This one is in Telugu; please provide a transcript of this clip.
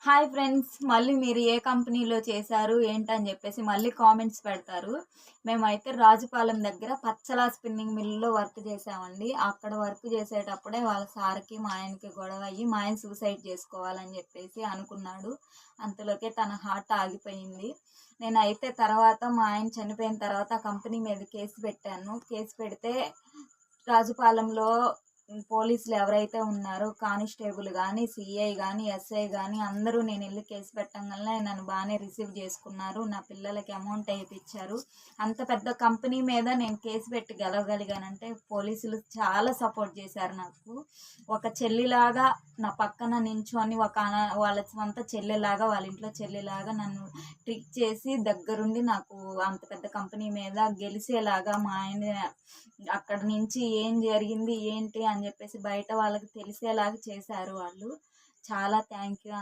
Hi friends! మళ్ళీ మీరు ఏ కంపెనీలో చేశారు, ఏంటని జెప్పేసి మళ్ళీ కామెంట్స్ పెడతారు. మేమైతే రాజుపాలెం దగ్గర పచ్చల స్పిన్నింగ్ మిల్‌లో వర్క్ చేశామండి. అక్కడ వర్క్ చేసేటప్పుడే వాళ్ళ సార్‌కి, మా ఆయనకి గొడవ అయ్యి, మా ఆయన సూసైడ్ చేసుకోవాలని జెప్పేసి అనుకున్నాడు. అంతలోకే తన హార్ట్ ఆగిపోయింది. నేనైతే తర్వాత మా ఆయన చనిపోయిన తర్వాత ఆ కంపెనీ మీద కేసు పెట్టాను. కేసు పెడితే రాజుపాలెంలో పోలీసులు ఎవరైతే ఉన్నారో కానిస్టేబుల్ గానీ, సీఐ గానీ, ఎస్ఐ గానీ అందరూ నేనెళ్ళి కేసు పెట్టంగాల్నే నన్ను బానే రిసీవ్ చేసుకున్నారు. నా పిల్లలకి అమౌంట్ ఏపిచ్చారు. అంత పెద్ద కంపెనీ మీద నేను కేసు పెట్టి గెలవగలిగానంటే పోలీసులు చాలా సపోర్ట్ చేశారు నాకు. ఒక చెల్లిలాగా నా పక్కన నించొని వాళ్ళ సొంత చెల్లెలాగా, వాళ్ళ ఇంట్లో చెల్లిలాగా నన్ను ట్రీట్ చేసి దగ్గరుండి నాకు అంత పెద్ద కంపెనీ మీద గెలిసేలాగా మా ఆయన అక్కడి నుంచి ఏం జరిగింది, ఏంటి అని జెప్పేసి బయట వాళ్ళకి తెలిసేలాగా చేశారు వాళ్ళు. చాలా థ్యాంక్ యూ.